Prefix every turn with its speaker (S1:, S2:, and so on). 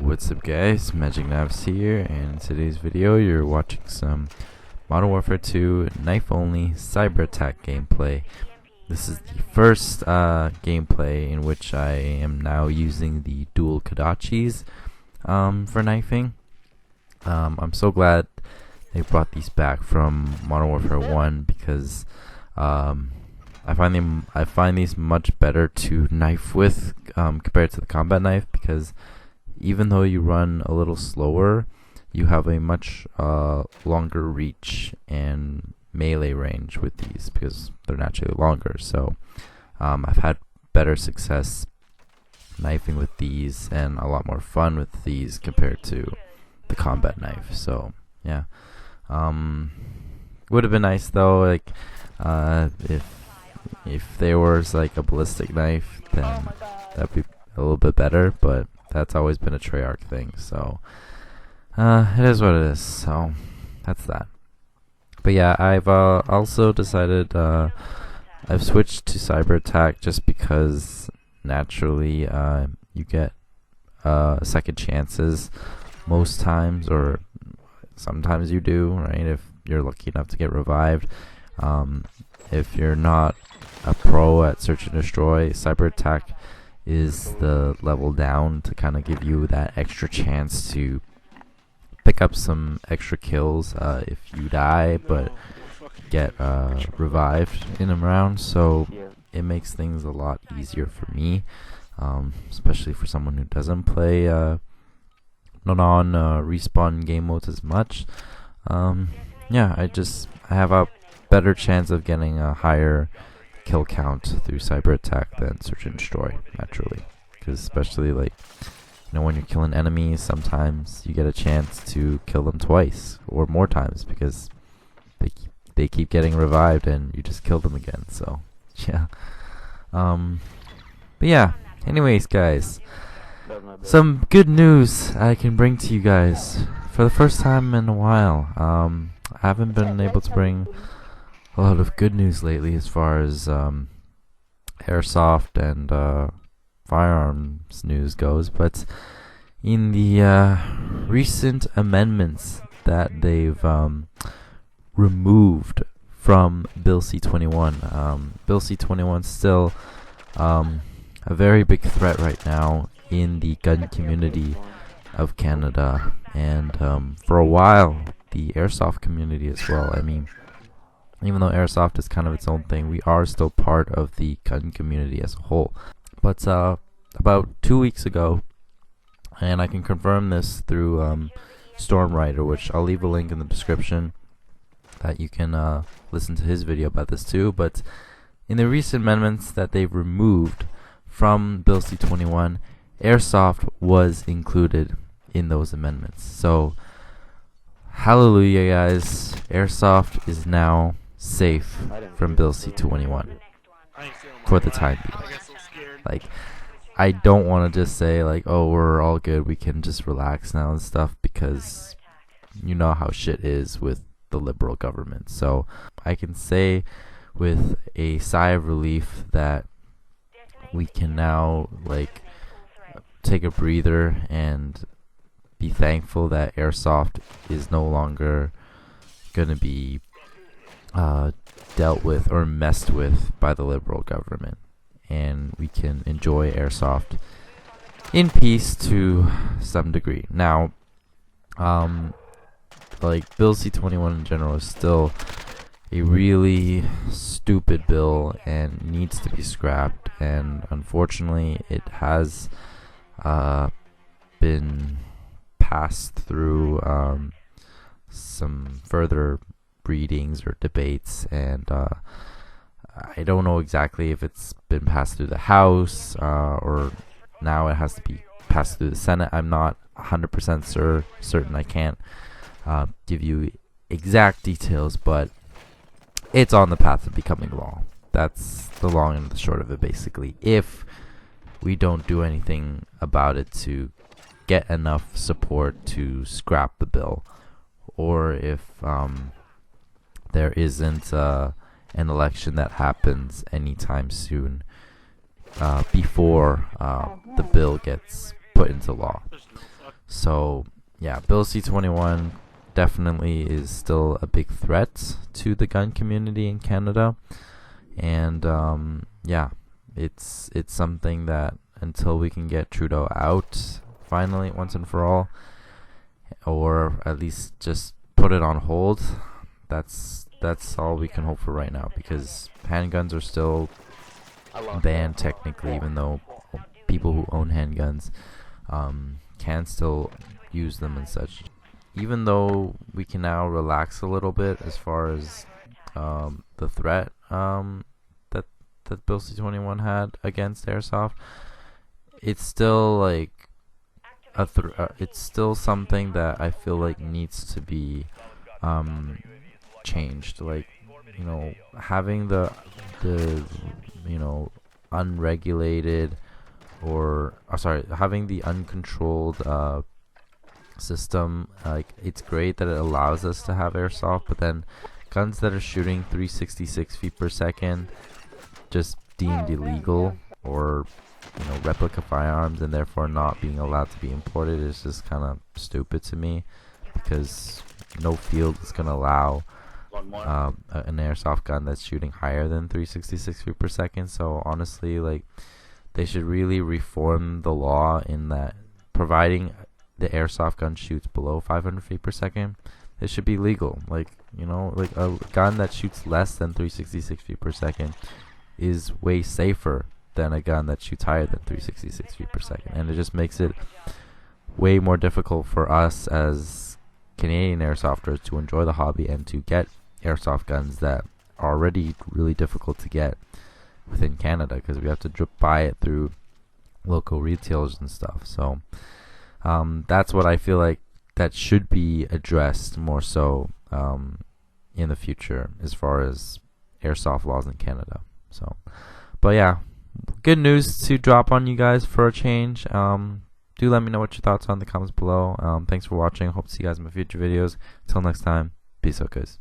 S1: What's up guys, Magic Navs here, and in today's video you're watching some Modern Warfare 2 knife only cyber attack gameplay. This is the first gameplay in which I am now using the dual Kodachis for knifing. I'm so glad they brought these back from Modern Warfare 1 because I find these much better to knife with compared to the combat knife, because even though you run a little slower, you have a much longer reach and melee range with these because they're naturally longer. So I've had better success knifing with these and a lot more fun with these compared to the combat knife. So yeah, would have been nice though, like if there was like a ballistic knife, then that'd be a little bit better, but that's always been a Treyarch thing, so it is what it is. So that's that. But yeah, I've also decided I've switched to cyber attack just because naturally you get second chances most times, or sometimes you do, right? If you're lucky enough to get revived. If you're not a pro at search and destroy, cyber attack is the level down to kind of give you that extra chance to pick up some extra kills if you die but get revived in a round. So it makes things a lot easier for me, especially for someone who doesn't play non respawn game modes as much. Yeah, I have a better chance of getting a higher kill count through cyber attack than search and destroy, naturally, because especially like, you know, when you're killing enemies, sometimes you get a chance to kill them twice or more times because they keep getting revived and you just kill them again. So yeah, but yeah, anyways guys, some good news I can bring to you guys for the first time in a while. I haven't been able to bring a lot of good news lately as far as Airsoft and firearms news goes, but in the recent amendments that they've removed from Bill C-21, Bill C-21 is still a very big threat right now in the gun community of Canada, and for a while the Airsoft community as well. I mean, even though Airsoft is kind of its own thing, we are still part of the gun community as a whole. But about 2 weeks ago, and I can confirm this through Stormwriter, which I'll leave a link in the description that you can listen to his video about this too. But in the recent amendments that they've removed from Bill C-21, Airsoft was included in those amendments. So hallelujah guys, Airsoft is now safe from Bill C-21 for the time being. Like, I don't want to just say like, oh, we're all good, we can just relax now and stuff, because you know how shit is with the liberal government. So I can say with a sigh of relief that we can now like take a breather and be thankful that Airsoft is no longer going to be dealt with or messed with by the liberal government, and we can enjoy Airsoft in peace to some degree. Now, like, Bill C-21 in general is still a really stupid bill and needs to be scrapped, and unfortunately it has been passed through some further readings or debates, and I don't know exactly if it's been passed through the House or now it has to be passed through the Senate. I'm not 100% certain. I can't give you exact details, but it's on the path of becoming law. That's the long and the short of it, basically, if we don't do anything about it to get enough support to scrap the bill, or if there isn't an election that happens anytime soon before the bill gets put into law. So yeah, Bill C-21 definitely is still a big threat to the gun community in Canada, and yeah, it's something that until we can get Trudeau out finally once and for all, or at least just put it on hold, that's all we can hope for right now, because handguns are still banned technically, even though people who own handguns can still use them and such. Even though we can now relax a little bit as far as the threat that Bill C-21 had against Airsoft, it's still like it's still something that I feel like needs to be changed. Like, you know, having the unregulated, or having the uncontrolled system, like, it's great that it allows us to have airsoft, but then guns that are shooting 366 feet per second just deemed illegal, or replica firearms, and therefore not being allowed to be imported, is just kind of stupid to me, because no field is going to allow an airsoft gun that's shooting higher than 366 feet per second. So honestly, like, they should really reform the law in that, providing the airsoft gun shoots below 500 feet per second, it should be legal. Like, like a gun that shoots less than 366 feet per second is way safer than a gun that shoots higher than 366 feet per second. And it just makes it way more difficult for us as Canadian airsofters to enjoy the hobby and to get airsoft guns that are already really difficult to get within Canada, because we have to buy it through local retailers and stuff. So that's what I feel like that should be addressed more so in the future as far as airsoft laws in Canada. So, but yeah, good news to drop on you guys for a change. Do let me know what your thoughts are in the comments below. Thanks for watching. Hope to see you guys in my future videos. Until next time, peace out, guys.